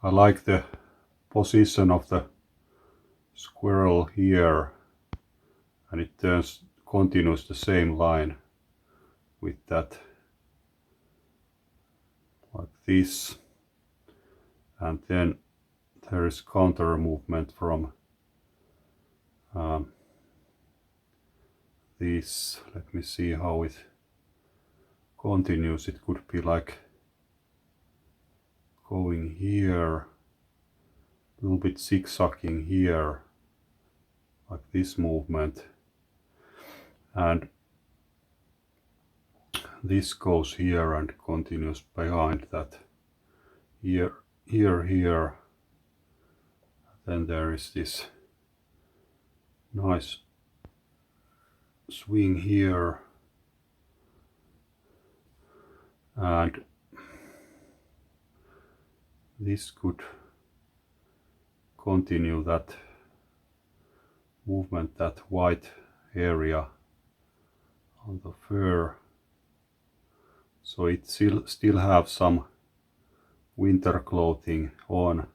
I like the position of the squirrel here, and it continues the same line with that, like this, and then there is counter movement from this. Let me see how it continues. It could be like going here, a little bit zigzagging here, like this movement, and this goes here and continues behind that, here, here. Then there is this nice swing here, and this could continue that movement, that white area on the fur. So it still have some winter clothing on.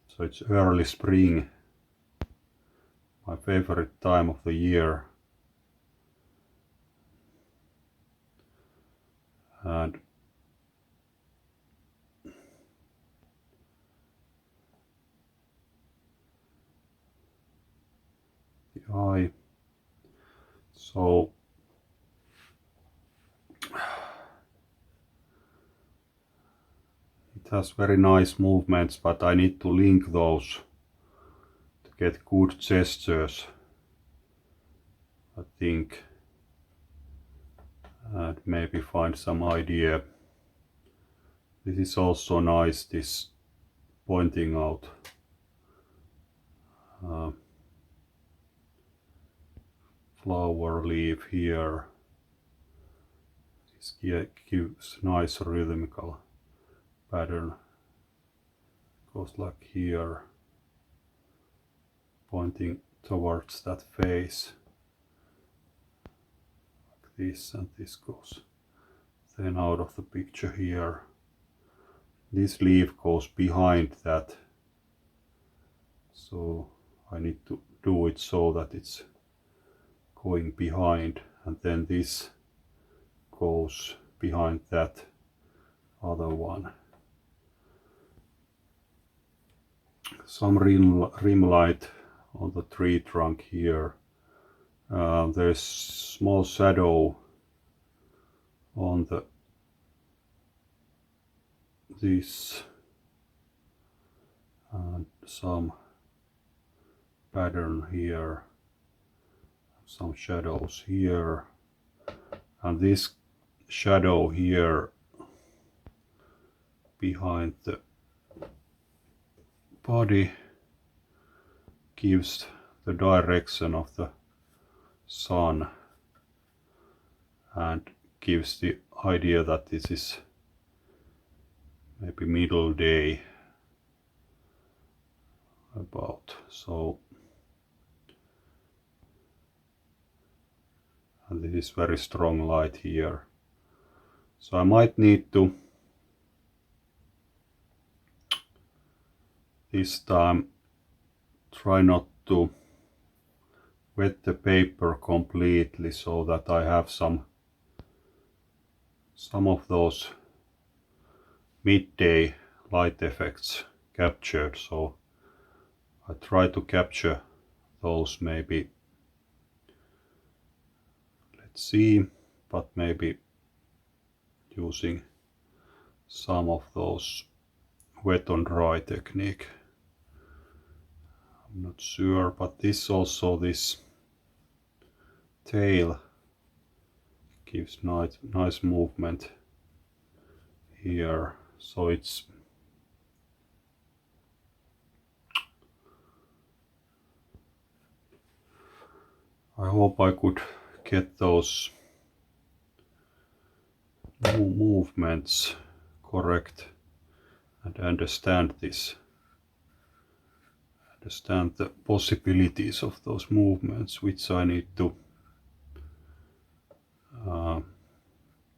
So it's early spring, my favorite time of the year. And the eye. So it has very nice movements, but I need to link those to get good gestures, I think, and maybe find some idea. This is also nice, this pointing out flower leaf here. This gives nice rhythmical pattern. Goes like here, pointing towards that face, like this, and this goes then out of the picture here. This leaf goes behind that, so I need to do it so that it's going behind, and then this goes behind that other one. Some rim light on the tree trunk here. There's small shadow on this, and some pattern here, some shadows here, and this shadow here behind the body gives the direction of the sun and gives the idea that this is maybe middle day about. So, and this is very strong light here, so I might need to this time try not to wet the paper completely, so that I have some of those midday light effects captured. So I try to capture those, maybe, let's see, but maybe using some of those wet on dry technique. I'm not sure, but this also, this tail gives nice movement here, so it's I hope I could get those movements correct and understand this, understand the possibilities of those movements, which I need to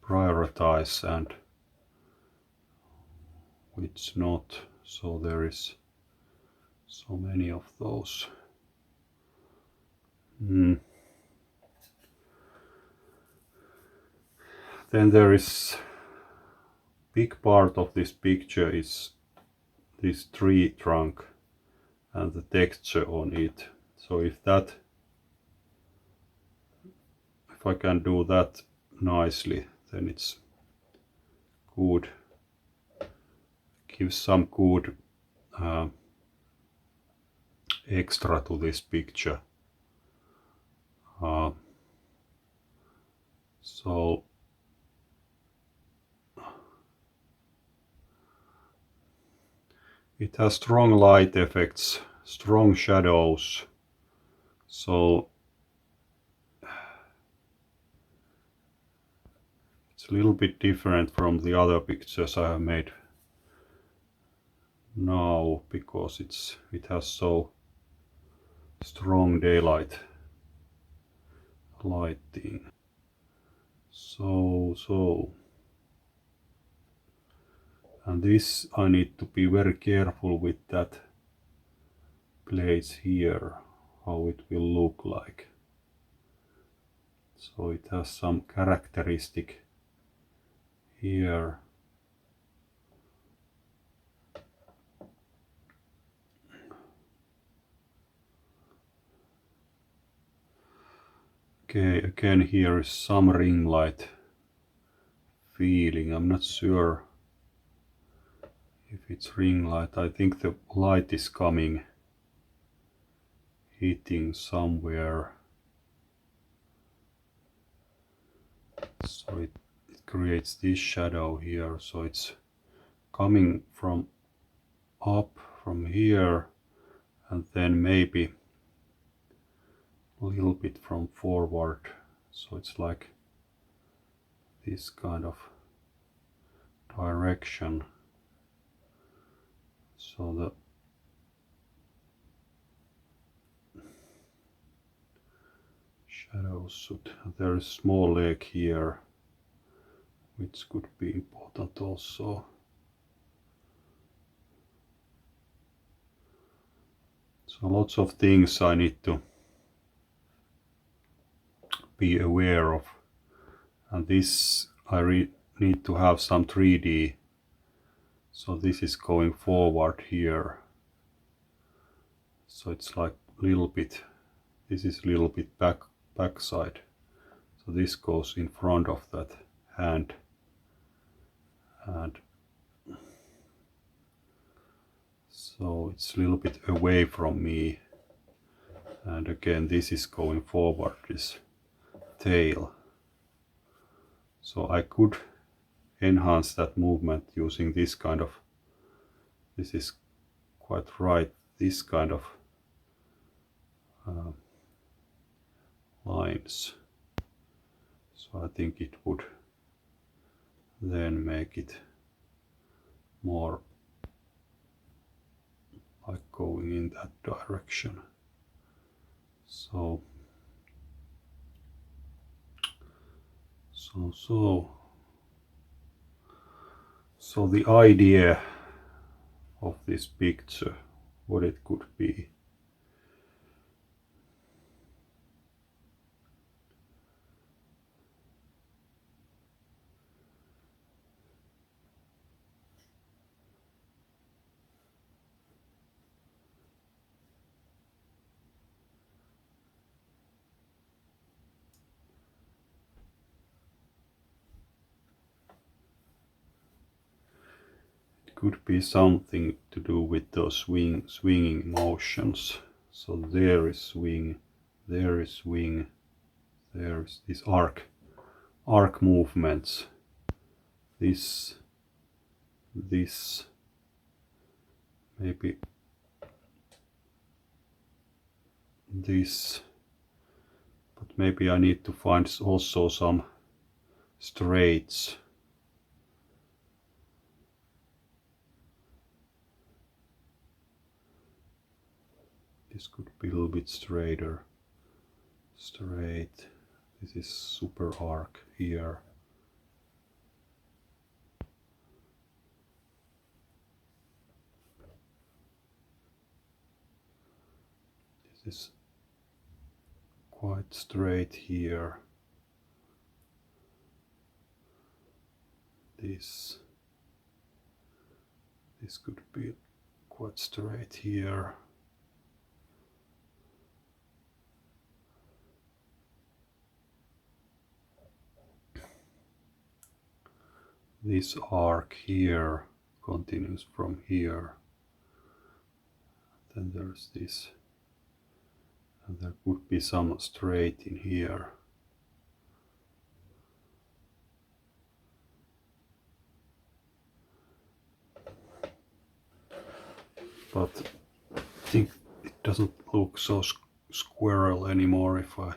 prioritize and which not, so there is so many of those. Then there is big part of this picture is this tree trunk and the texture on it. So if I can do that nicely, then it's good. Gives some good extra to this picture. So it has strong light effects, strong shadows, so it's a little bit different from the other pictures I have made now, because it has so strong daylight lighting. So and this I need to be very careful with that place here, how it will look like. So it has some characteristic here. Okay, again here is some ring light feeling. I'm not sure if it's ring light. I think the light is coming, hitting somewhere. So it creates this shadow here. So it's coming from up from here and then maybe a little bit from forward. So it's like this kind of direction. So the shadows should, there is small leg here, which could be important also. So lots of things I need to be aware of, and this I need to have some 3D. So this is going forward here, so it's like a little bit, this is a little bit backside, so this goes in front of that hand, and so it's a little bit away from me, and again this is going forward, this tail. So I could enhance that movement using this kind of, this is quite right, this kind of lines. So I think it would then make it more like going in that direction. So the idea of this picture, what it could be. Could be something to do with those swinging motions. So there is swing, there is swing, there is this arc movements. This, maybe this, but maybe I need to find also some straights. This could be a little bit straight. This is super arc here. this quite straight here. This could be quite straight here. This arc here continues from here. Then there's this, and there could be some straight in here. But I think it doesn't look so squirrel anymore if I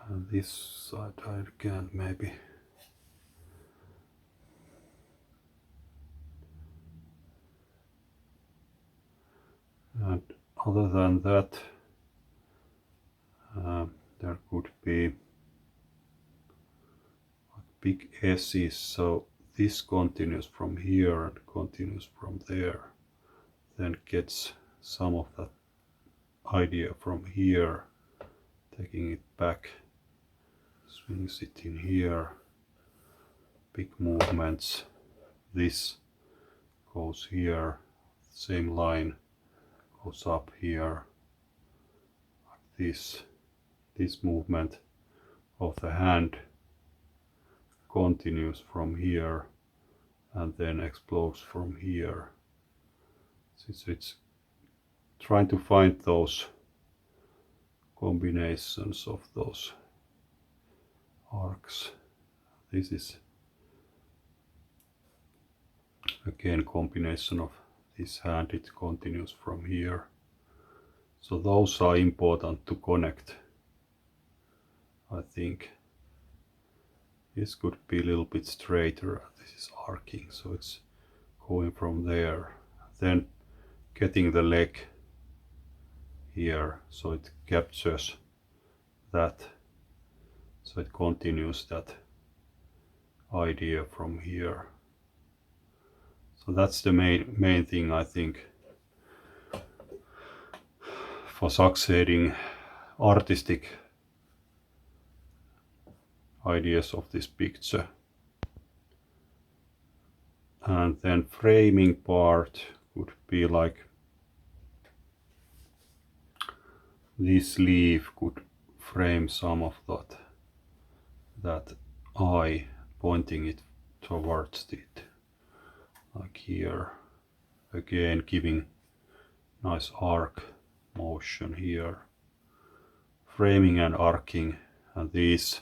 and this side I can maybe and other than that there could be big S's, so this continues from here and continues from there, then gets some of that idea from here, taking it back, swings it in here, big movements, this goes here, same line goes up here, like this movement of the hand continues from here and then explodes from here. It's trying to find those combinations of those arcs. This is again combination of this hand, it continues from here. So those are important to connect, I think. This could be a little bit straighter, this is arcing, so it's going from there. Then getting the leg here, so it captures that, so it continues that idea from here. So that's the main thing, I think, for succeeding artistic ideas of this picture. And then framing part would be like this leaf could frame some of that eye, pointing it towards it, like here, again giving nice arc motion here, framing and arcing, and this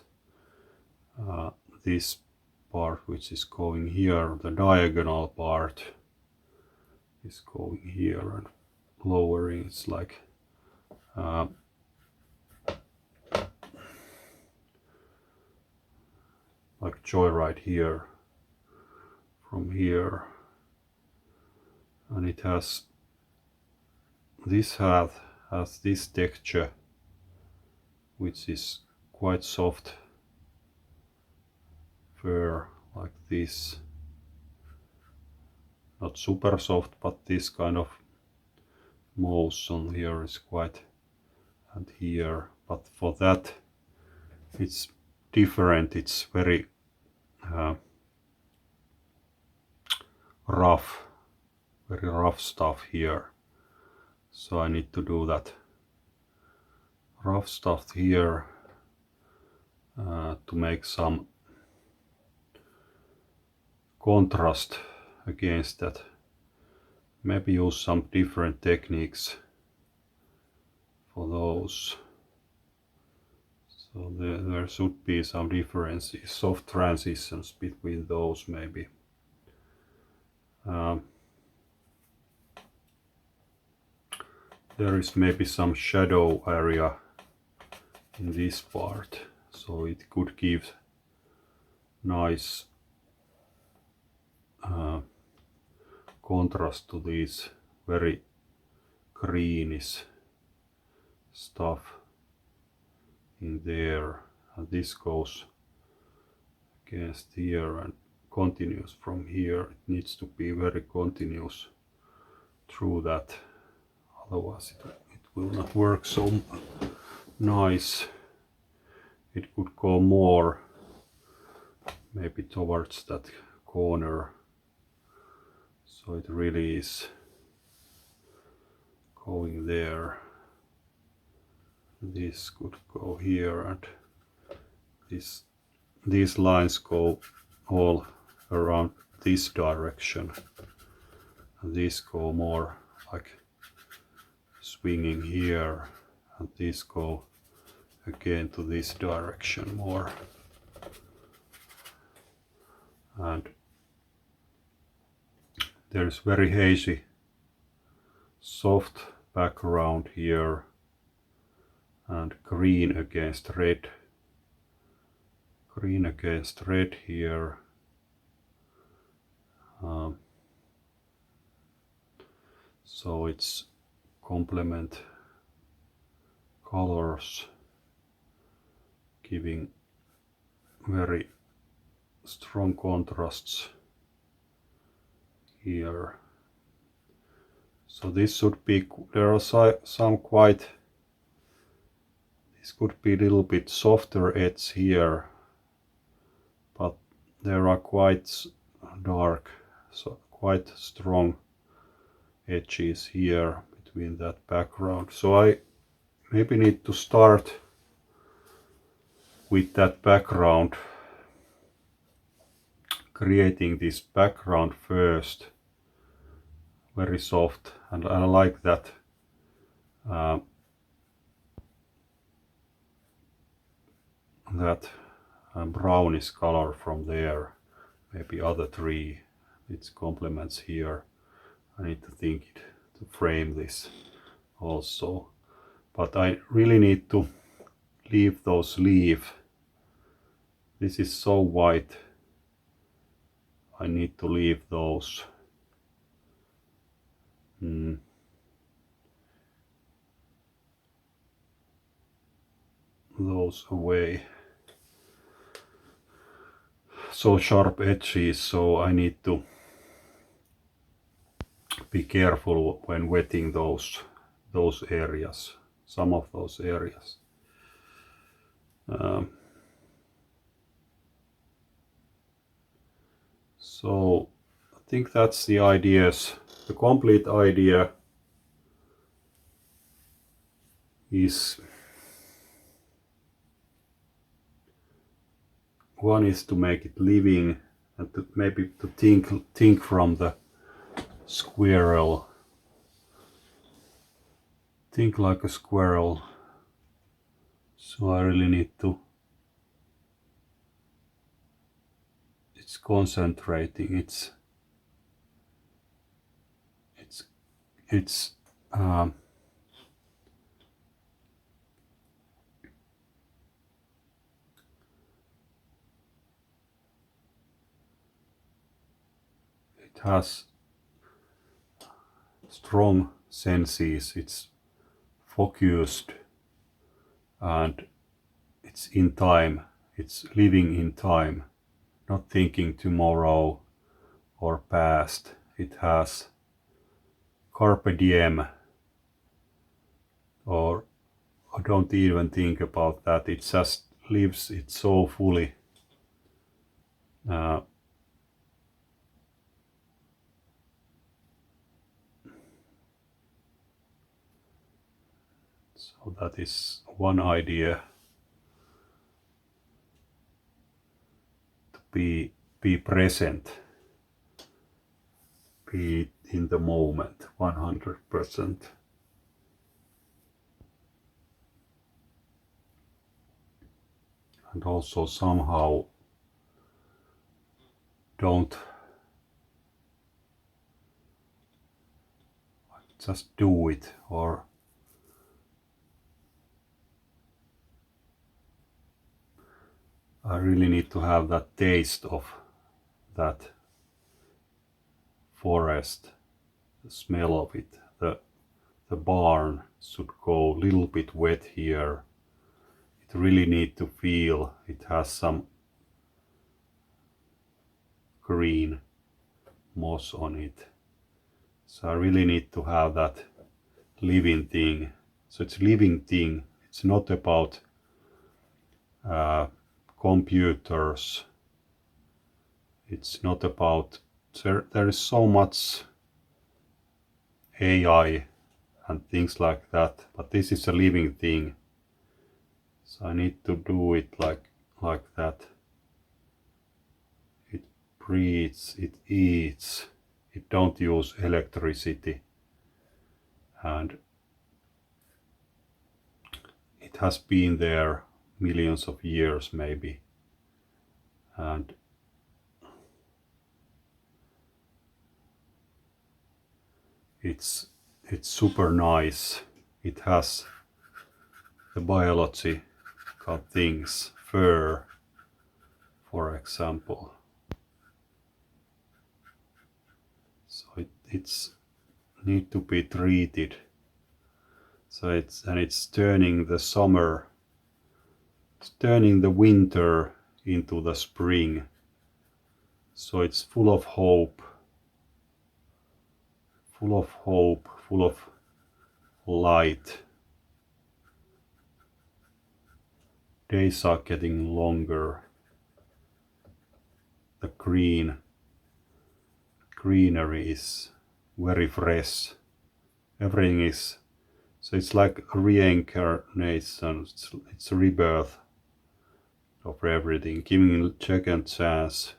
part which is going here, the diagonal part is going here and lowering, it's like joyride here from here, and it has this texture which is quite soft fur, like this, not super soft, but this kind of motion here is quite, and here, but for that it's different, it's very rough, very rough stuff here, so I need to do that rough stuff here to make some contrast against that. Maybe use some different techniques for those. So there should be some differences, soft transitions between those maybe. There is maybe some shadow area in this part, so it could give nice contrast to this very greenish stuff in there, and this goes against here and continuous from here. It needs to be very continuous through that, otherwise it will not work so nice. It could go more maybe towards that corner, so it really is going there. This could go here, and these lines go all around this direction, and these go more like swinging here, and these go again to this direction more. And there is very hazy soft background here, and green against red here. So it's complement colors, giving very strong contrasts here. So this should be, there are some quite, this could be a little bit softer edge here, but there are quite dark, so quite strong edges here between that background. So I maybe need to start with that background, creating this background first, very soft, and I like that brownish color from there. Maybe other three, it complements here. I need to think it to frame this also, but I really need to leave those leaves. This is so white, I need to leave those away. So sharp edges, so I need to be careful when wetting those areas, some of those areas. So I think that's the ideas. The complete idea is, one is to make it living, and to maybe to think from the squirrel. Think like a squirrel. So I really need to, it's concentrating, it has strong senses, it's focused, and it's in time, it's living in time, not thinking tomorrow or past. It has carpe diem, or don't even think about that, it just lives it so fully. So that is one idea, to be present, be in the moment 100%. And also somehow don't just do it, or I really need to have that taste of that forest, the smell of it. The barn should go a little bit wet here. It really need to feel it has some green moss on it. So I really need to have that living thing. So it's living thing. It's not about computers. It's not about, there is so much AI and things like that, but this is a living thing. So I need to do it like that. It breathes, it eats, it don't use electricity, and it has been there millions of years maybe, and it's super nice. It has the biological things, fur for example. So it's need to be treated. So it's turning the summer, it's turning the winter into the spring. So it's full of hope, full of light. Days are getting longer. The greenery is very fresh. Everything is, so it's like a reincarnation. It's a rebirth of everything, giving a second chance,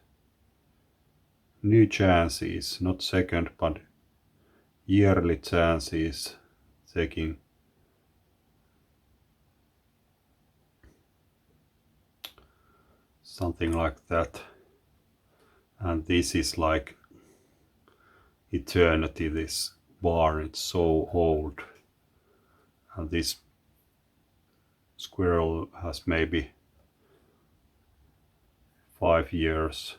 new chances, not second but yearly chances, taking something like that. And this is like eternity, this barn, it's so old. And this squirrel has maybe 5 years,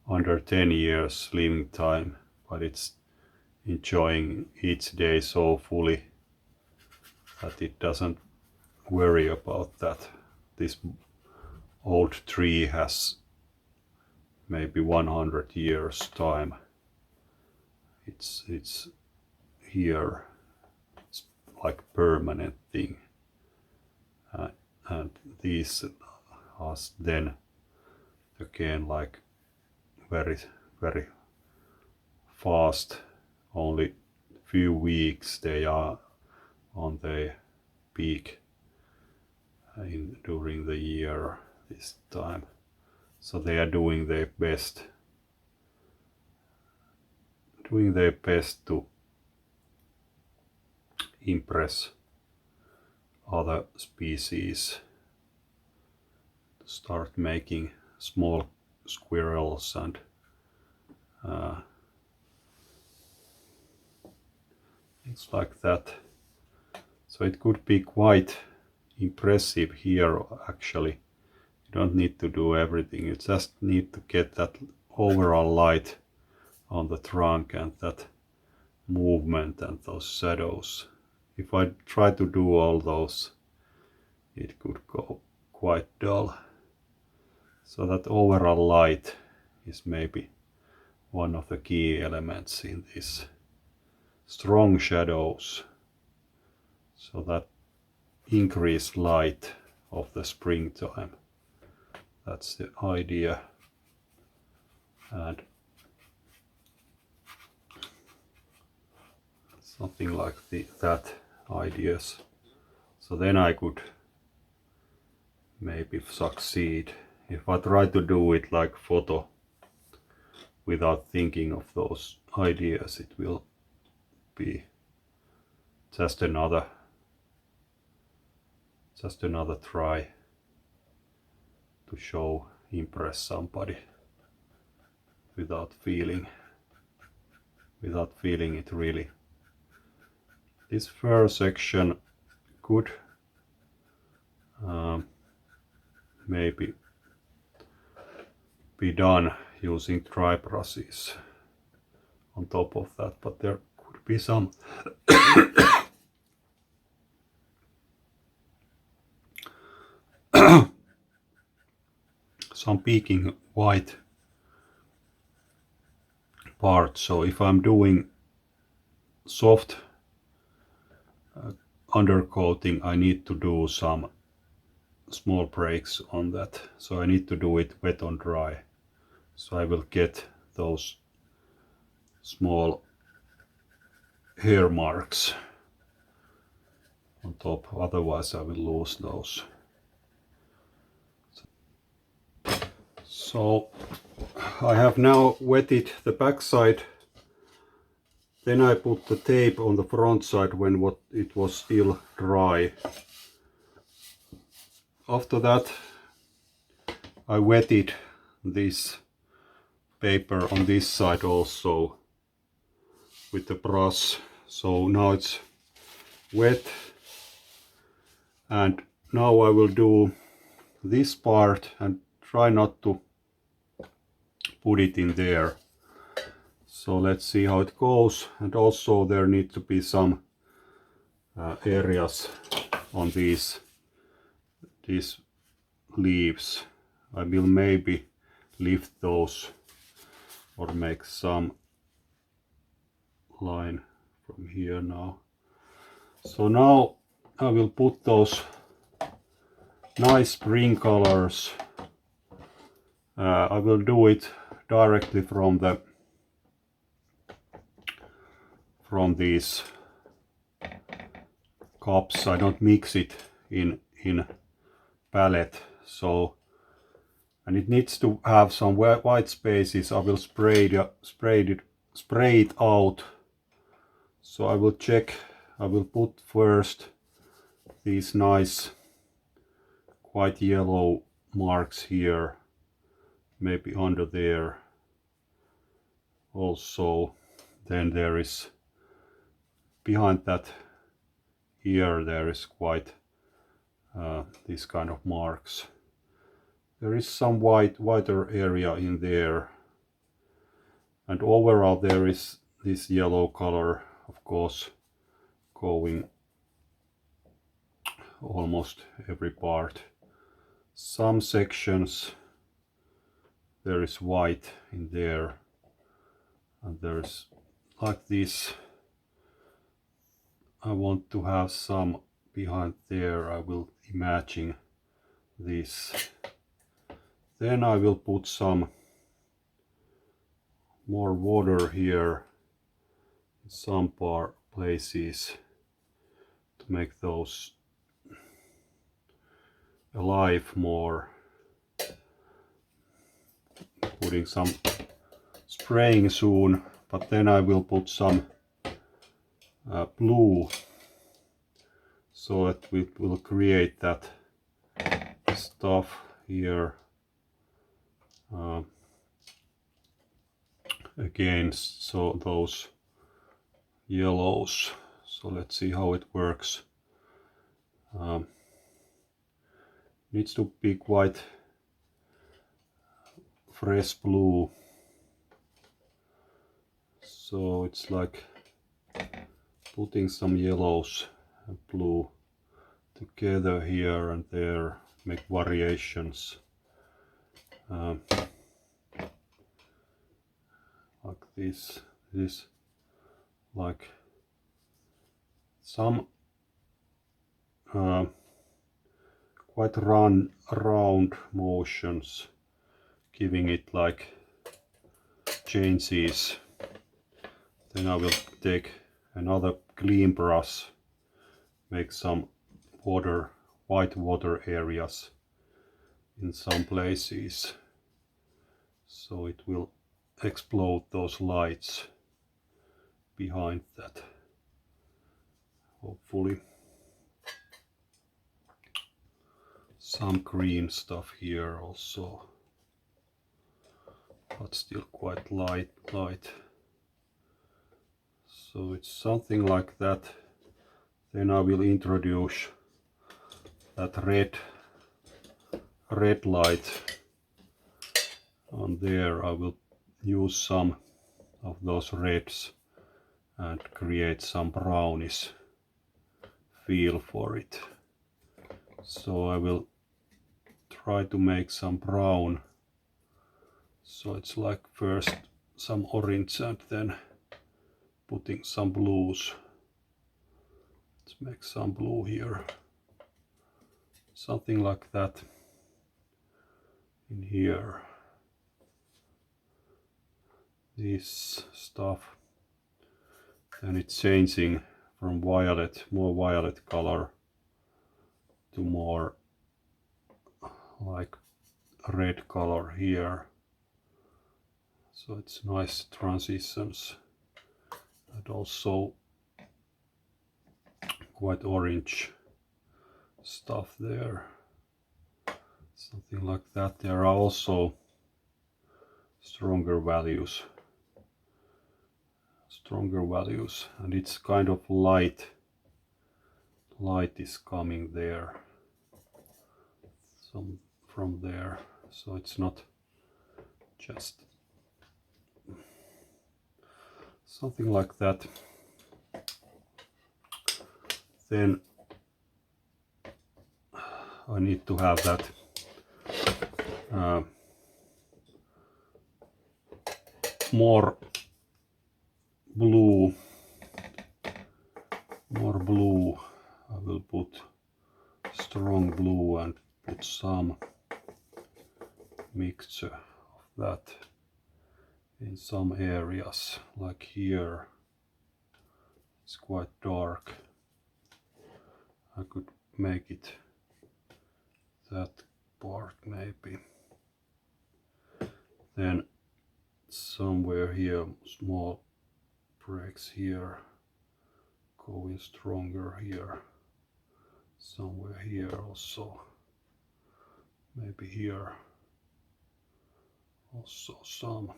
under 10 years living time, but it's enjoying each day so fully that it doesn't worry about that. This old tree has maybe 100 years time. It's here, it's like permanent thing, and these are then again like very fast, only few weeks they are on the peak during the year this time. So they are doing their best to impress other species, to start making small squirrels and things like that. So it could be quite impressive here actually. You don't need to do everything, you just need to get that overall light on the trunk and that movement and those shadows. If I try to do all those, it could go quite dull. So that overall light is maybe one of the key elements in this. Strong shadows, so that increased light of the springtime. That's the idea. And something like that ideas. So then I could maybe succeed. If I try to do it like photo without thinking of those ideas, it will be just another try to show, impress somebody without feeling it really. This fur section could maybe be done using dry brushes on top of that, but there could be some some peeking white parts. So if I'm doing soft undercoating, I need to do some small breaks on that. So I need to do it wet on dry. So I will get those small hair marks on top, otherwise I will lose those. So I have now wetted the back side. Then I put the tape on the front side when it was still dry. After that I wetted this paper on this side also with the brush. So now it's wet, and now I will do this part and try not to put it in there. So let's see how it goes. And also there need to be some areas on these leaves. I will maybe lift those or make some line from here now. So now I will put those nice spring colors. I will do it directly from these cups. I don't mix it in palette. So, and it needs to have some white spaces. I will spray it out. So I will check. I will put first these nice quite yellow marks here, maybe under there also. Then there is behind that ear, there is quite this kind of marks. There is some whiter area in there, and overall there is this yellow color, of course, going almost every part. Some sections there is white in there, and there's like this. I want to have some behind there. I will imagine this. Then I will put some more water here in some places to make those alive more. Putting some spraying soon, but then I will put some blue, so that we will create that stuff here against so those yellows. So let's see how it works. Needs to be quite fresh blue. So it's like putting some yellows and blue together here and there, make variations. Like this, like some quite round motions, giving it like changes. Then I will take another clean brush, make some white water areas in some places, so it will explode those lights behind that, hopefully. Some green stuff here also, but still quite light. So it's something like that. Then I will introduce that red light on there. I will use some of those reds and create some brownish feel for it. So I will try to make some brown So it's like first some orange and then putting some blues. Let's make some blue here. Something like that in here. This stuff. Then it's changing from violet, more violet color to more like red color here. So it's nice transitions and also quite orange stuff there. Something like that. There are also stronger values. And it's kind of light is coming there, some from there, so it's not just something like that. Then I need to have that more blue. I will put strong blue and put some mixture of that in some areas, like here. It's quite dark. I could make it that part maybe. Then somewhere here, small breaks here, going stronger here, somewhere here also, maybe here also some,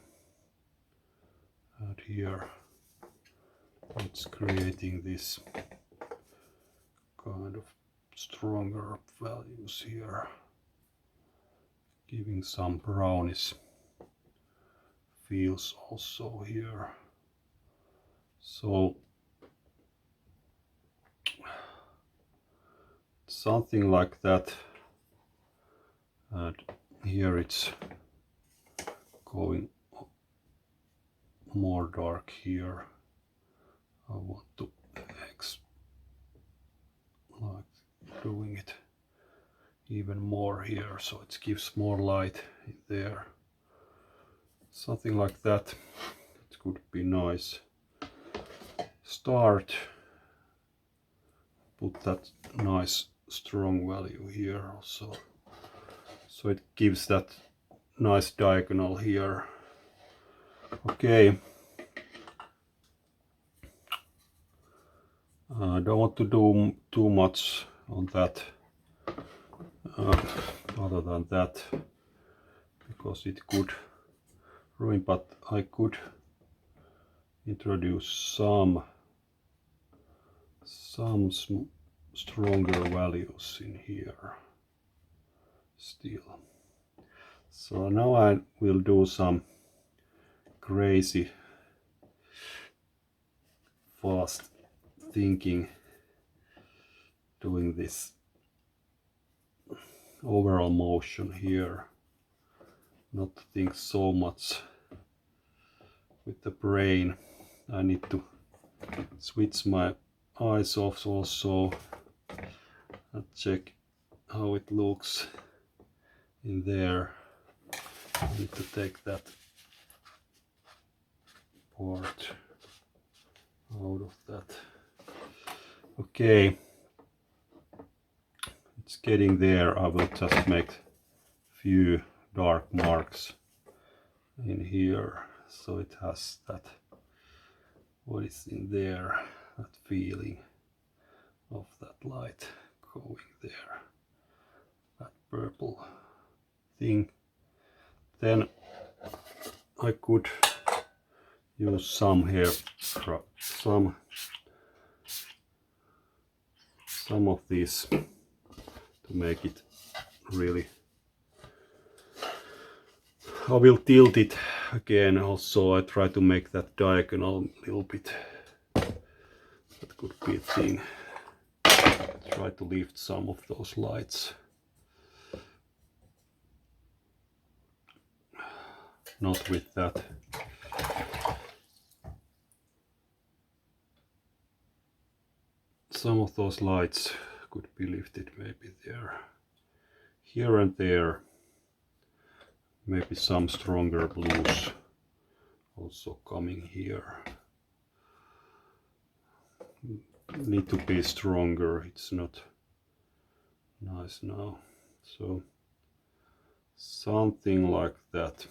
and here it's creating this kind of stronger values here, giving some brownish feels also here. So something like that, and here it's going more dark here. I want to like doing it even more here, so it gives more light in there. Something like that. It could be nice. Start. Put that nice strong value here also. So it gives that nice diagonal here. Okay. I don't want to do too much on that, other than that, because it could ruin, but I could introduce some stronger values in here still. So now I will do some crazy fast thinking, doing this overall motion here, not think so much with the brain. I need to switch my eyes off also and check how it looks in there. I need to take that part out of that. Okay, it's getting there. I will just make few dark marks in here, so it has that, what is in there, that feeling of that light going there, that purple thing. Then I could use some here, some of these to make it really. I will tilt it again also. I try to make that diagonal a little bit. That could be a thing. Try to lift some of those lights. not with that. Some of those lights could be lifted maybe there, here and there. Maybe some stronger blues also coming here. Need to be stronger, it's not nice now. So something like that.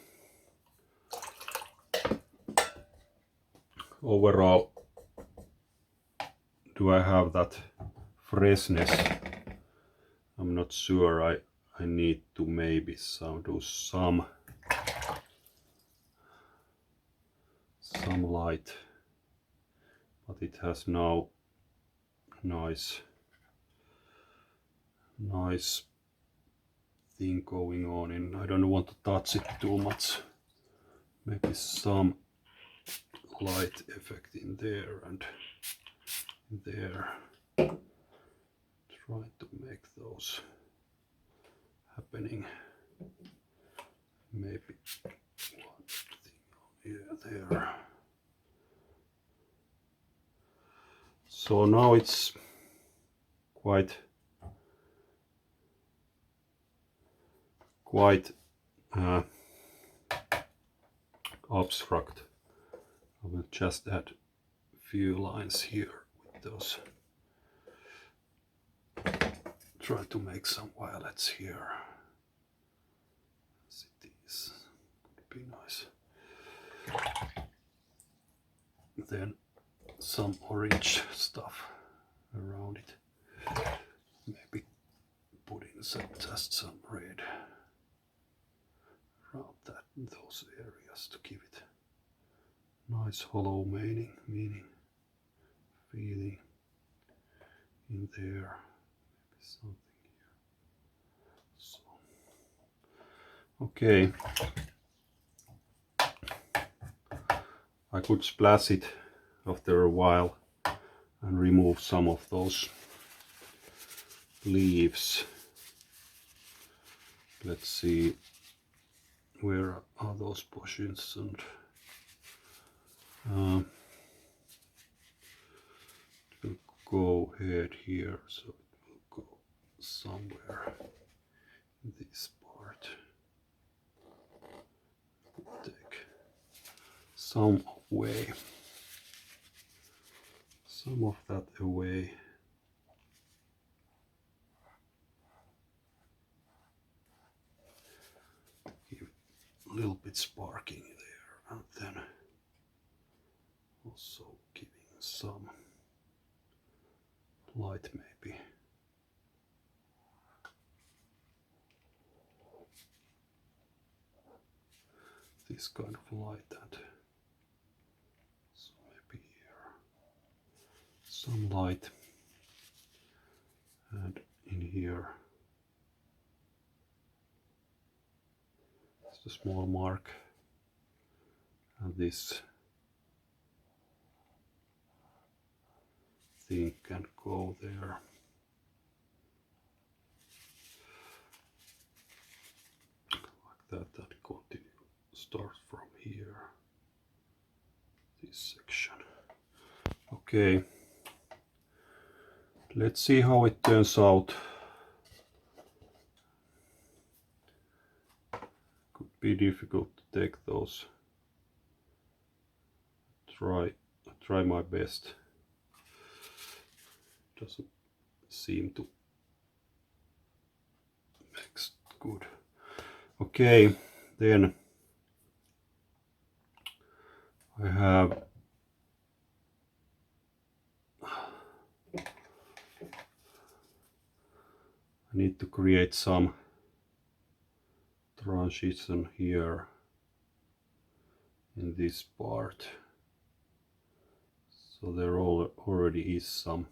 Overall, do I have that freshness? I'm not sure. I need to maybe do some light, but it has now nice thing going on, and I don't want to touch it too much. Maybe some light effect in there and there. Try to make those happening. Maybe one thing here, there. So now it's quite abstract. I will just add a few lines here with those. Try to make some violets here. Cities could be nice. Then some orange stuff around it. Maybe put in just some red around those areas to give it nice hollow meaning, feeling in there. Maybe something here. So, okay. I could splash it after a while and remove some of those leaves. Let's see, where are those portions, and it will go ahead here, so it will go somewhere in this part. Take some of that away. Give it a little bit sparking there, and then also giving some light maybe. This kind of light, and so maybe here some light, and in here just a small mark, and this thing can go there. Like that continue. Start from here, this section. Okay, let's see how it turns out. Could be difficult to take those. Try my best. Doesn't seem to make good. Okay, then I have I need to create some transition here in this part. So there already is some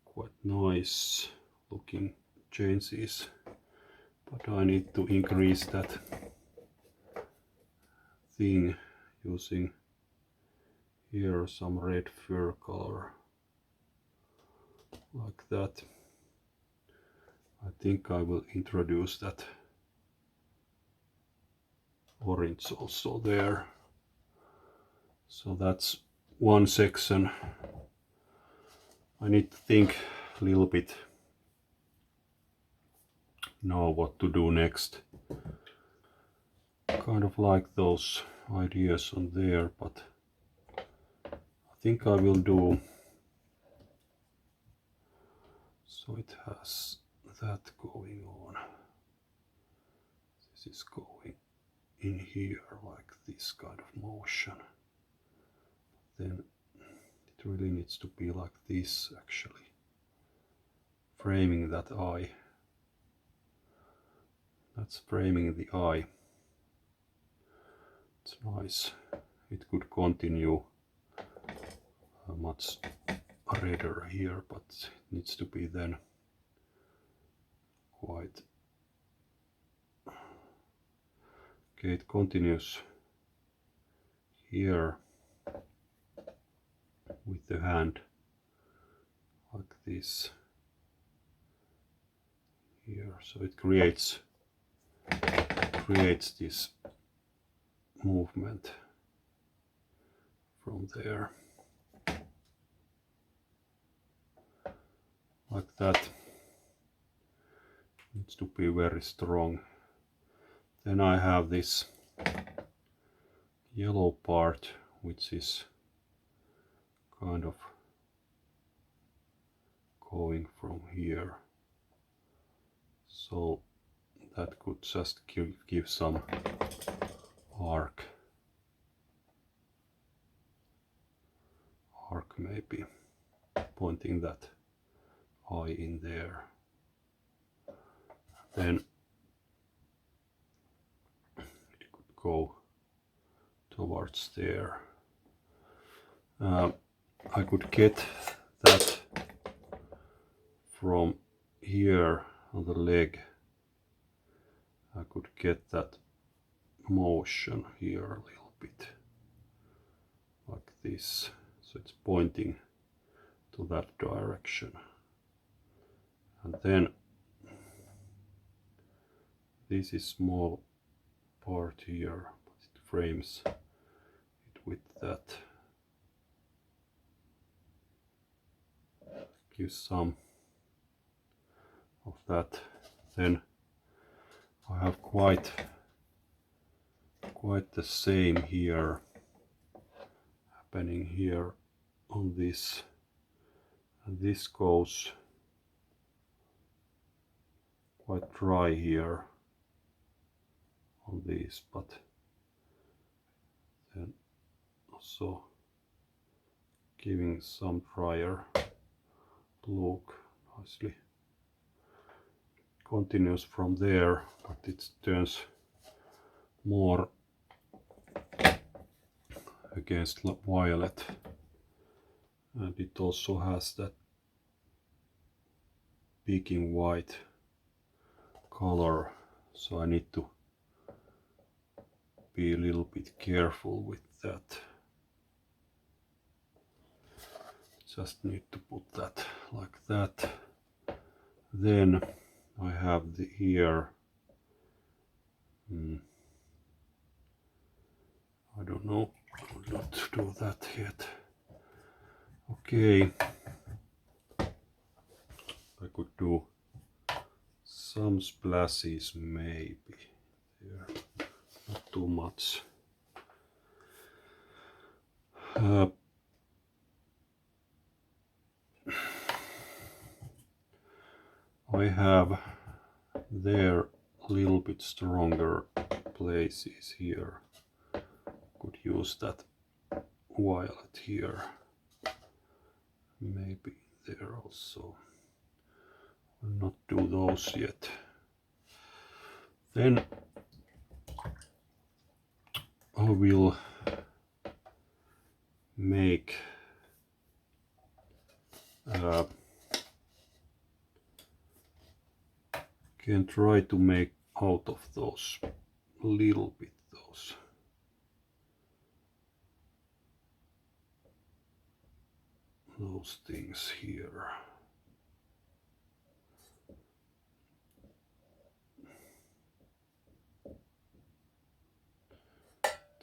quite nice looking changes, but I need to increase that thing using here some red fur color like that. I think I will introduce that orange also there. So that's one section. I need to think a little bit now what to do next. Kind of like those ideas on there, but I think I will do so it has that going on. This is going in here like this kind of motion. Then it really needs to be like this actually, framing that eye. That's framing the eye. It's nice. It could continue much redder here, but it needs to be then quite. Okay, it continues here with the hand like this here, so it creates this movement from there like that. Needs to be very strong. Then I have this yellow part which is kind of going from here, so that could just give some arc maybe, pointing that eye in there. Then it could go towards there. I could get that from here on the leg. I could get that motion here a little bit like this, so it's pointing to that direction. And then this is small part here, but it frames it with that. Gives some of that. Then I have quite the same here happening here on this, and this goes quite dry here on these, but then also giving some drier look nicely. Continues from there, but it turns more against violet, and it also has that peaking white color, so I need to be a little bit careful with that. Just need to put that like that. Then I have the here. I don't know, I will not do that yet. Okay, I could do some splashes maybe there, not too much. I have there a little bit stronger places here. Could use that violet here, maybe there also. I'll not do those yet. Then I will make can try to make out of those a little bit those things here.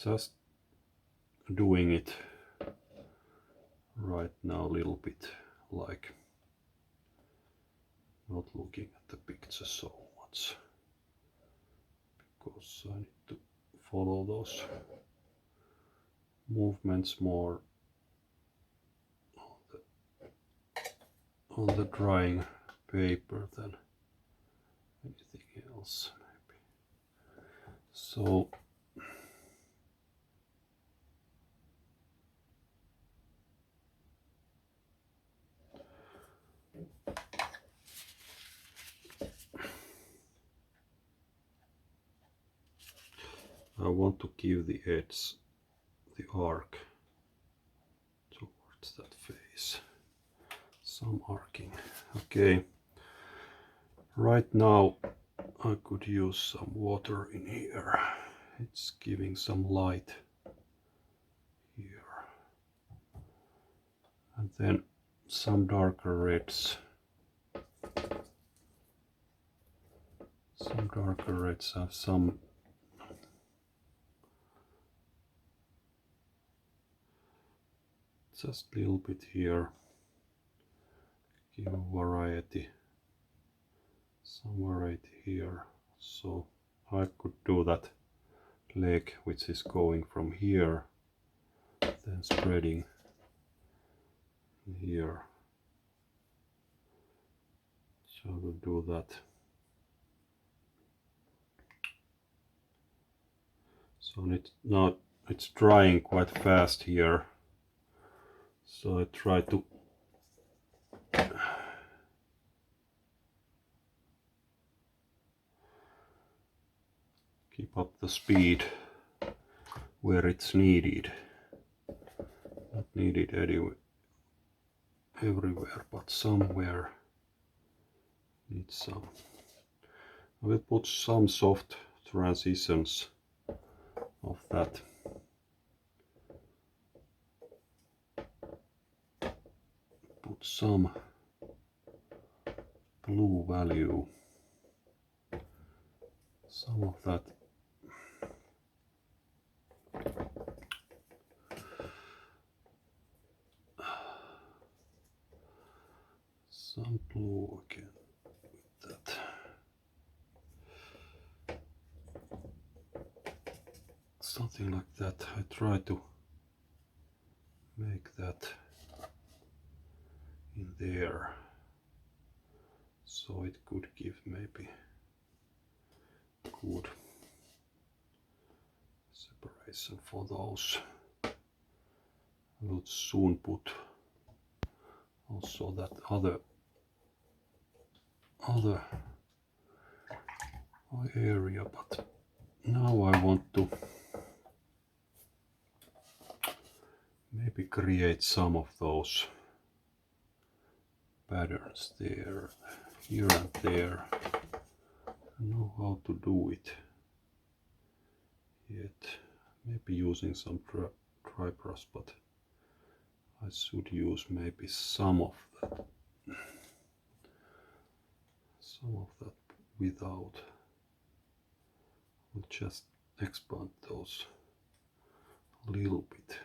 just doing it right now a little bit, like not looking at the picture so much, because I need to follow those movements more on the drying paper than anything else, maybe. So I want to give the edge, the arc towards that face, some arcing. Okay, right now I could use some water in here. It's giving some light here, and then some darker reds. Some darker reds have some just a little bit here, give a variety, some variety here. So I could do that leg which is going from here, then spreading here. So I will do that. So now it's drying quite fast here. So I try to keep up the speed where it's needed. Not needed anyway, everywhere, but somewhere needs some. I will put some soft transitions of that. Put some blue value, some of that. Some blue again with that. Something like that. I try to make that in there, so it could give maybe good separation for those. I will soon put also that other area, but now I want to maybe create some of those patterns there, here and there. I know how to do it yet. Maybe using some dry brush, but I should use maybe some of that without. I'll just expand those a little bit.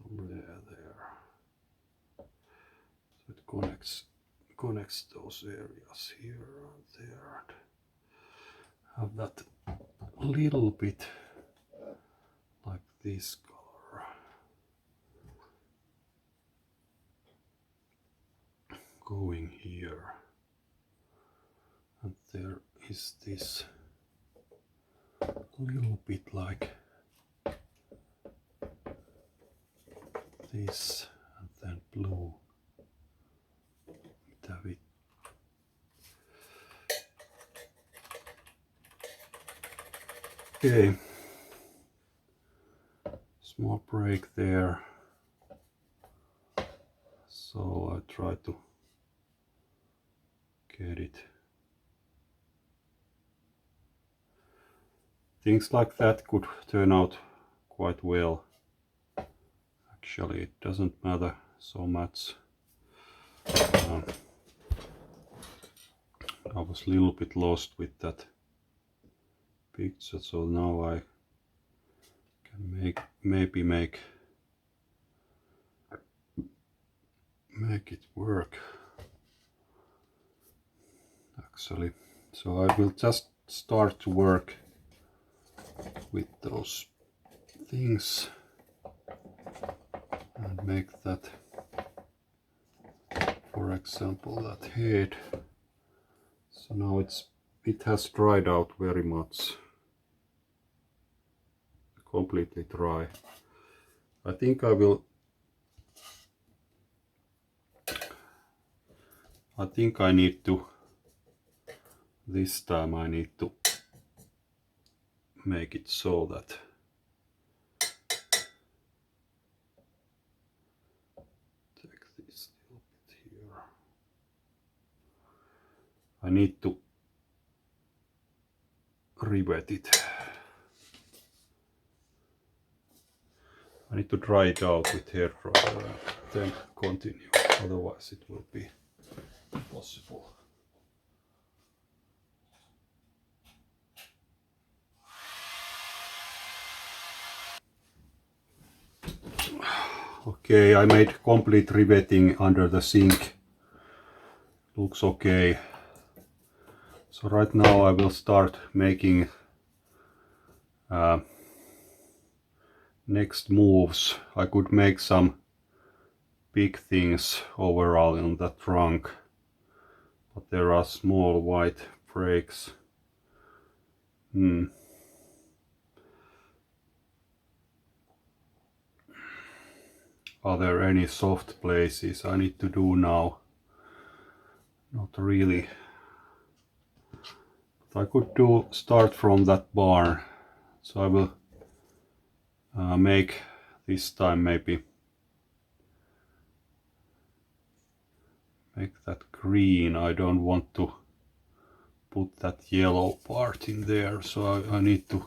Somewhere there. So it connects those areas here and there. Have that a little bit like this color going here, and there is this little bit like this, and then blue. Have it. Okay, small break there. So I try to get it. Things like that could turn out quite well. Actually, it doesn't matter so much. I was a little bit lost with that picture, so now I Can maybe make it work actually. So I will just start to work with those things and make that, for example, that head. So now it has dried out very much, completely dry. I think I need to, this time I need to make it so that take this little bit here. I need to rivet it. I need to dry it out with hair dryer and then continue, otherwise it will be impossible. Okay, I made complete riveting under the sink. Looks okay. So right now I will start making next moves. I could make some big things overall in the trunk, but there are small white breaks. Are there any soft places I need to do now? Not really. But I could start from that barn. So I will make this time maybe make that green. I don't want to put that yellow part in there, so I need to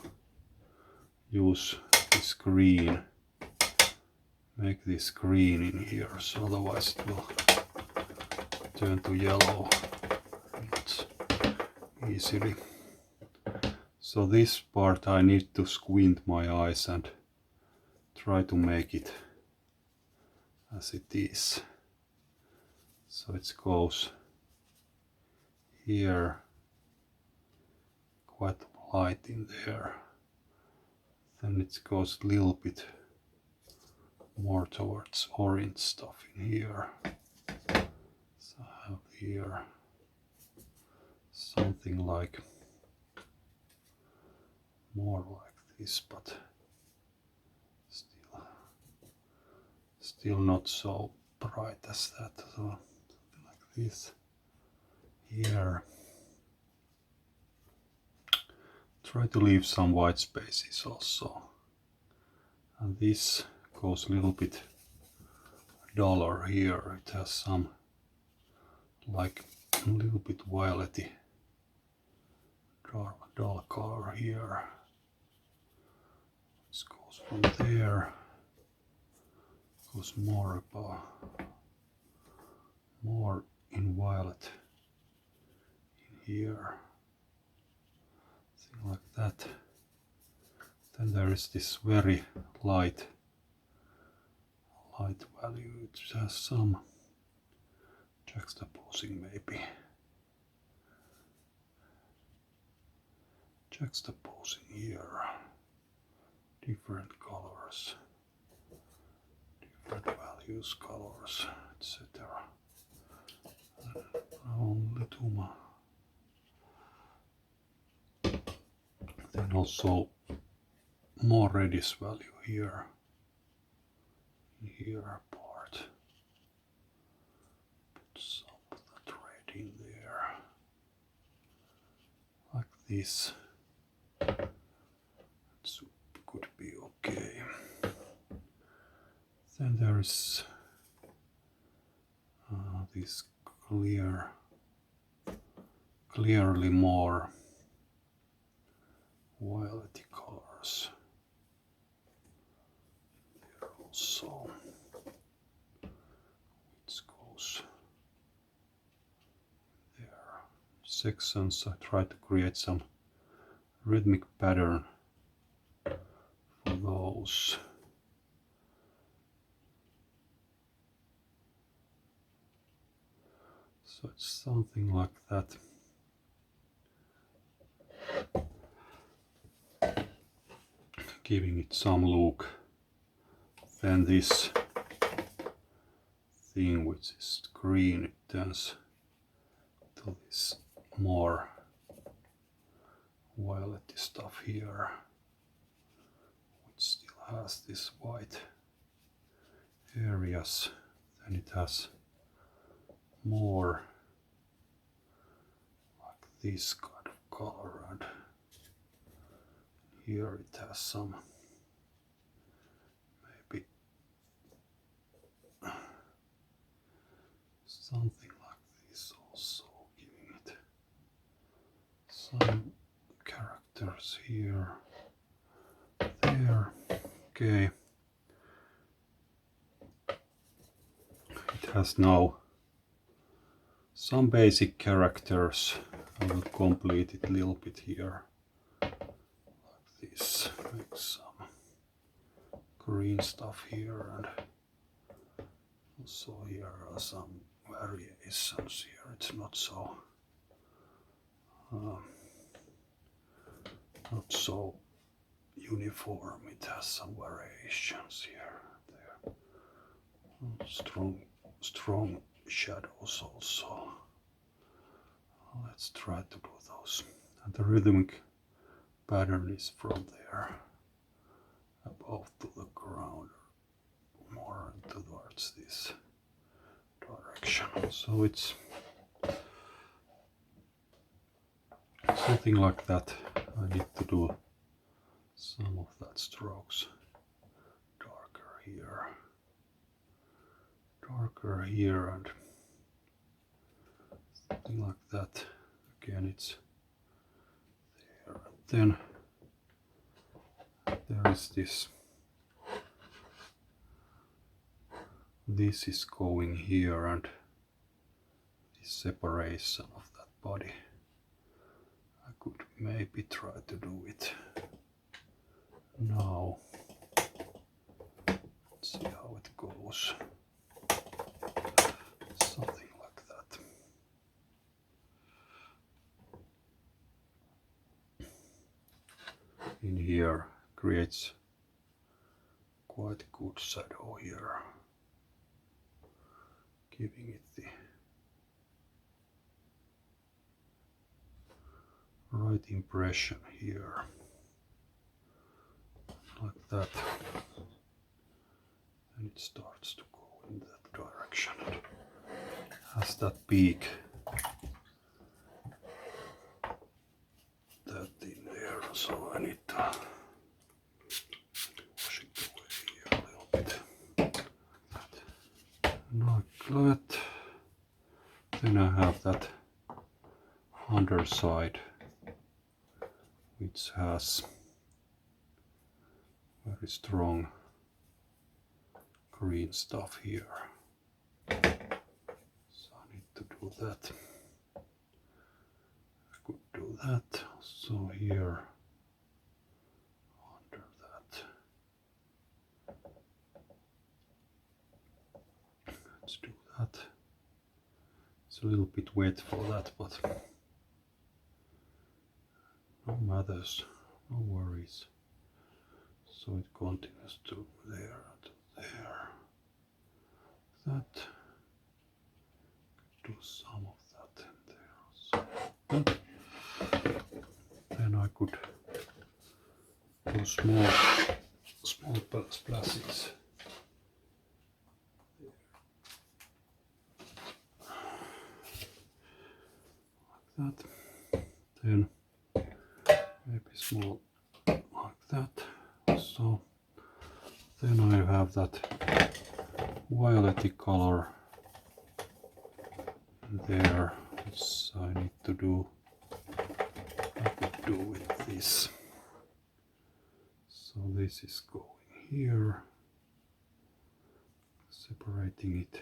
use this green. Make this green in here, so otherwise it will turn to yellow easily. So this part I need to squint my eyes and try to make it as it is. So it goes here, quite light in there. Then it goes a little bit more towards orange stuff in here. So I have here something like more like this, but still not so bright as that. So something like this here. Try to leave some white spaces also. And this goes a little bit duller here. It has some like a little bit violety dull color here. This goes from there, goes more in violet in here, thing like that. Then there is this very light value. It has some juxtaposing, maybe juxtaposing here, different colors, different values, colors, etc. Only too much. Then also more reddish value here, part. Put some of that red in there, like this. It could be okay. Then there is this clearly more violety colors there also. It goes there. Sections, I try to create some rhythmic pattern for shadows. So it's something like that. Giving it some look. Then this thing which is green, it turns to this more violet stuff here, which still has this white areas. Then it has more like this kind of color, and here it has some maybe something like this also, giving it some characters here, there. Okay, it has now some basic characters. I will complete it a little bit here, like this. Make some green stuff here, and also here are some variations here. It's not so uniform. It has some variations here, there. Strong shadows also. Let's try to do those. And the rhythmic pattern is from there above to the ground, more towards this direction. So it's something like that. I need to do some of that strokes darker here, and something like that. Again, it's there. And then there is this. This is going here, and this separation of that body. I could maybe try to do it now. Let's see how it goes. Something like that. In here creates quite a good shadow here, giving it the right impression here, like that. And it starts to go in that direction. It has that peak, that in there, so I need to wash it away a little bit. Like that. Then I have that underside, which has very strong green stuff here. So I need to do that. I could do that also here, under that. Let's do that. It's a little bit wet for that, but no matters, no worries. So it continues to there, that. Do some of that in there. So then I could do small splashes. Like that. Then maybe small like that. So then I have that violet color there, which I need to do. I could do with this. So this is going here, separating it,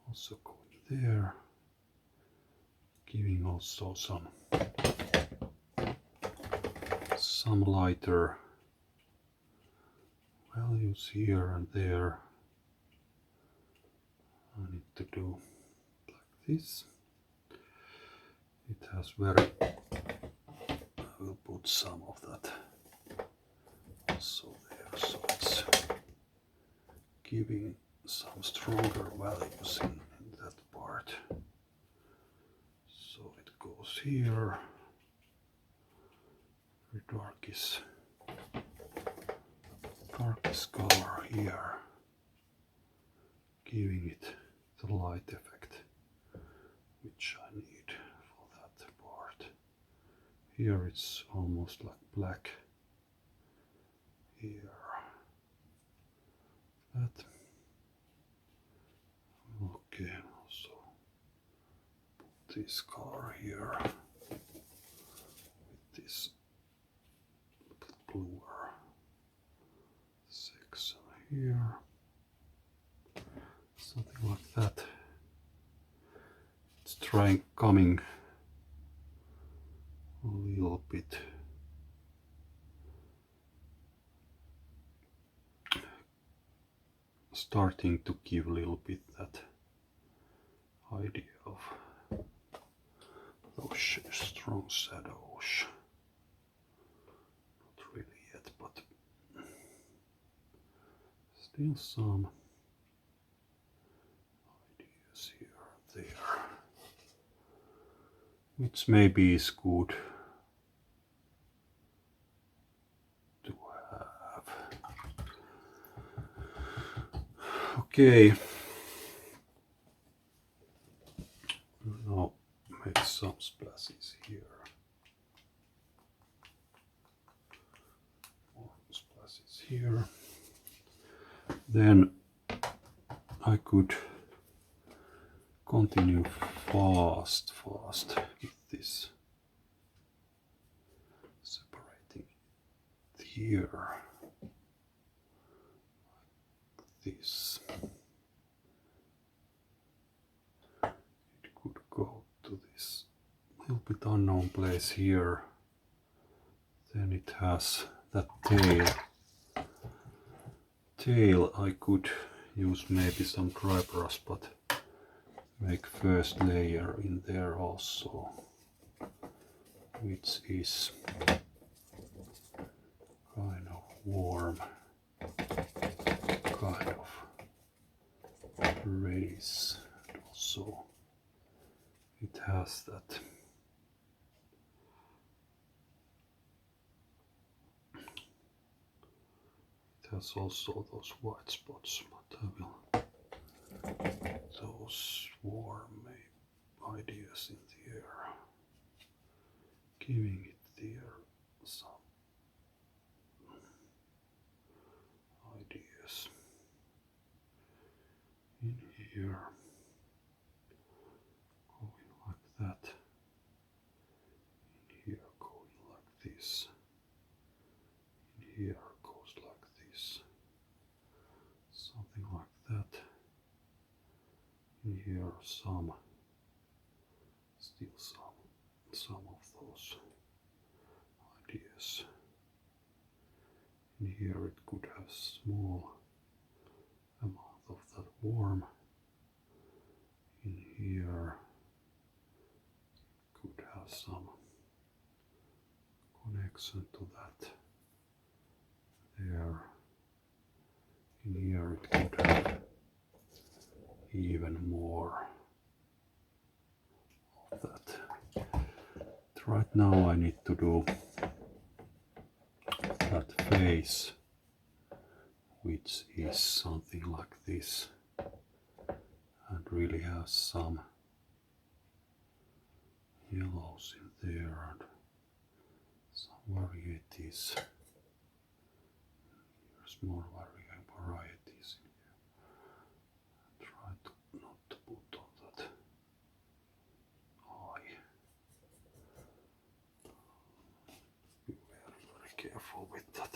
also going there, giving also some lighter values here and there. I need to do like this. It has very, I will put some of that also there, so it's giving some stronger values in that part. So it goes here, the darkest color here, giving it the light effect which I need for that part. Here it's almost like black. Here, that. Okay, also put this color here with this bluer section here, something like that. It's trying coming a little bit starting to give a little bit that idea of those strong shadows. Not really yet, but still some ideas here and there, which maybe is good to have. Okay, now make some splashes here. More splashes here. Then I could continue fast with this, separating it here like this. It could go to this little bit unknown place here. Then it has that tail. I could use maybe some dry brush, but make first layer in there also, which is kind of warm, kind of reddish. Also it has that has also those white spots, but I will those warm ideas in the air, giving it there some ideas in here, going like that, in here going like this, in here goes like this, something like that. In here some, still some of those ideas. In here it could have small amount of that warm. In here it could have some connection to that. There. In here it could have even more of that. But right now I need to do that face, which is something like this, and really has some yellows in there and some varieties. There's more varieties in here. Try to not to put on that eye. Be very careful with that.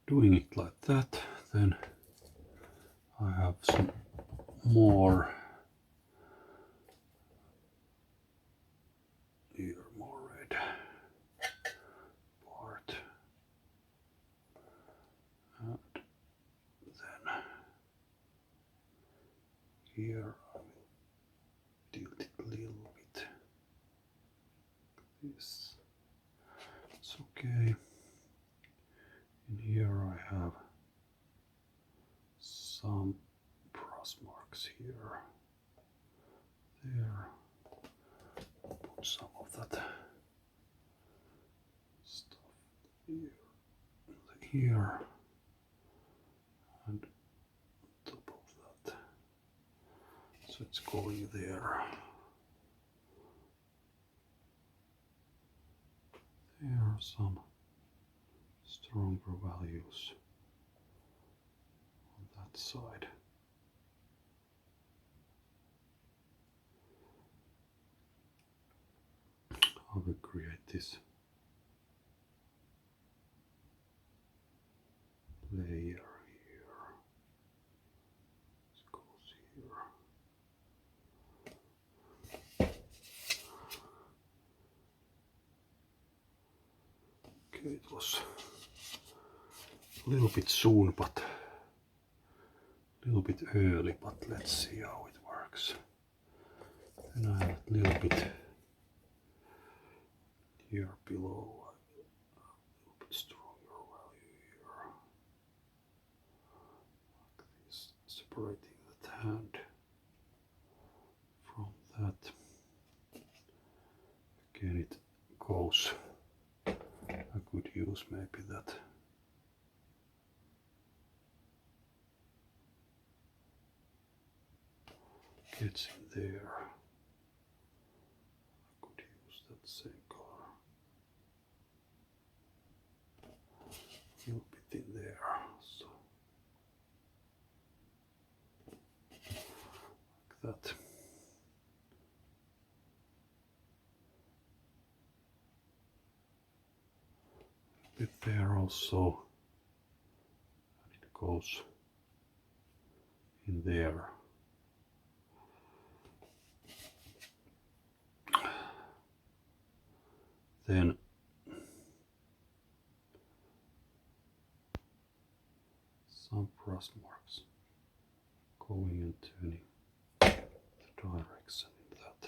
doing it like that, then I have some more here, more red part, and then here I will tilt it a little bit. This, it's okay. In here I have some brush marks here, there. Put some of that stuff here, and top of that. So it's going there. There are some stronger values on that side. I will create this layer here. This goes here. Okay, it was a little bit soon, but a little bit early, but let's see how it works. Then I have a little bit here below, a little bit stronger value here, like this, separating that hand from that. Again, it goes. I could use maybe that gets in there. I could use that same color. A little bit in there. So like that. A bit there also. And it goes in there. Then some brush marks going and turning the direction in that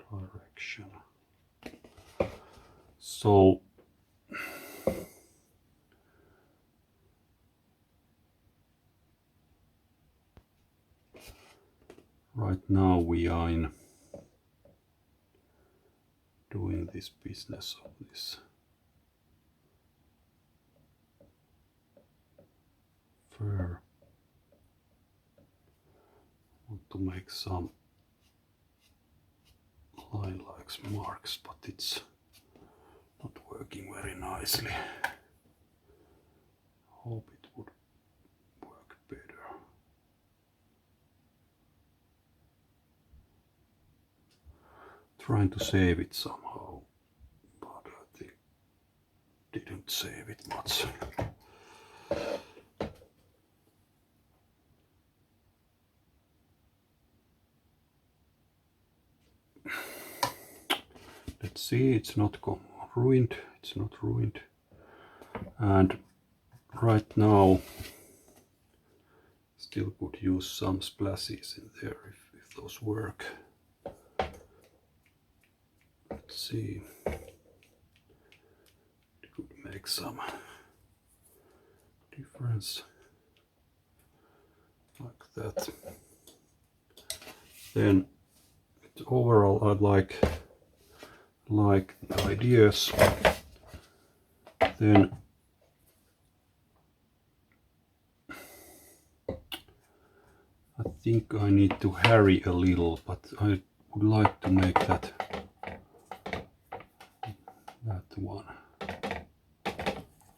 direction. So right now we are in doing this business of this fur. I want to make some line-like marks, but it's not working very nicely. Hope it would work better. Trying to save it somehow, but I think didn't save it much. Let's see, it's not ruined. It's not ruined. And right now, still could use some splashes in there if those work. Let's see. It could make some difference like that. Then overall, I like the ideas. Then I think I need to hurry a little, but I would like to make that one.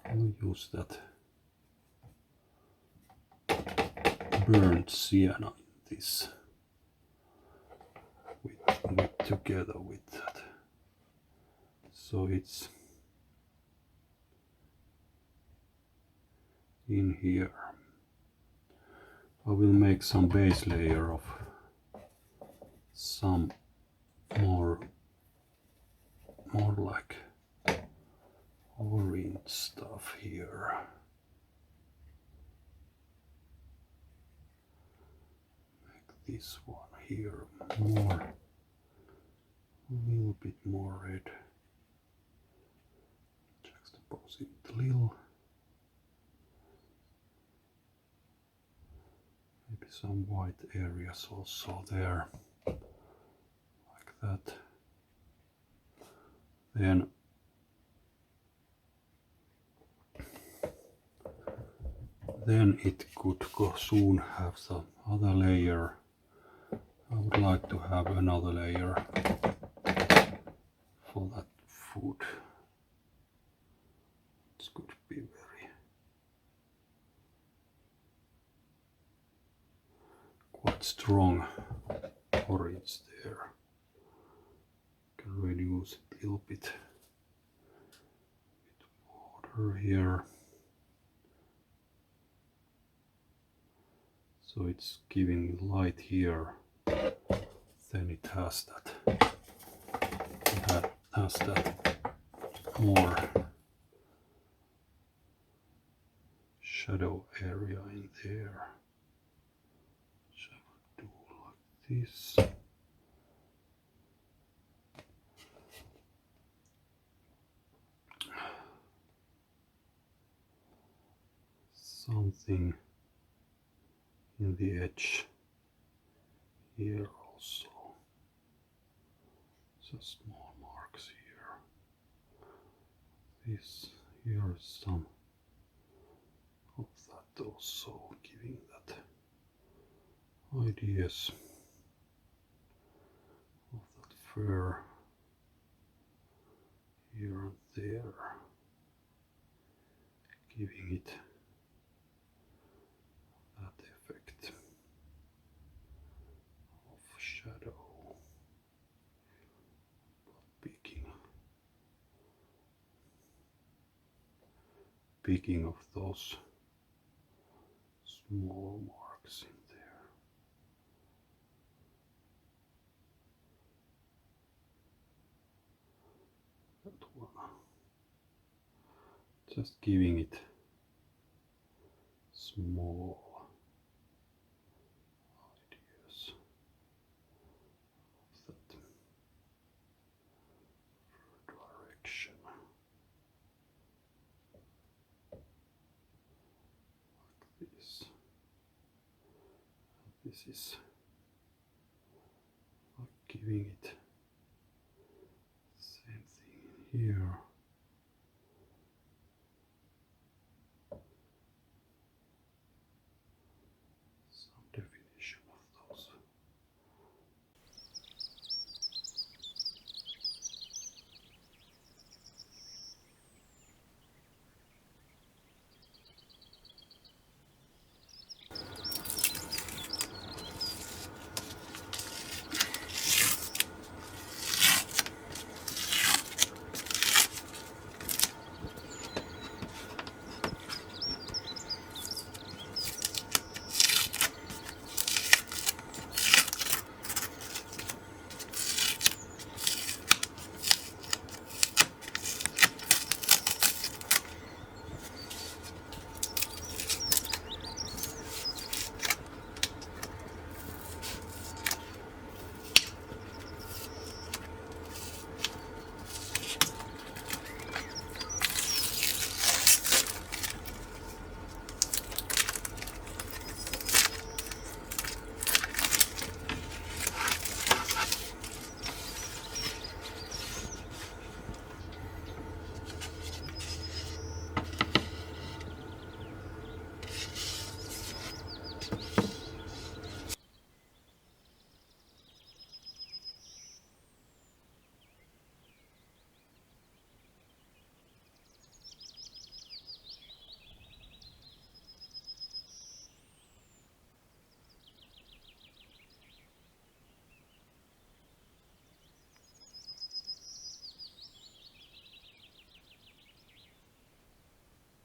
I'll use that burnt sienna in this with together with that. So it's in here. I will make some base layer of some more like orange stuff here. Make this one here more, a little bit more red. Juxtapose it a little. Maybe some white areas also there, like that. Then it could go soon have some other layer. I would like to have another layer for that food. It could be very quite strong orange there. Can reduce it a little bit with water here. So it's giving light here, then it has that more shadow area in there. Shall I do like this? Something in the edge here also. Just small marks here. This here is some of that also, giving that ideas of that fur here and there, giving it that effect of shadow, but picking of those small marks in there. That one. Just giving it small ideas of that direction. Like this. This is like giving it same thing here.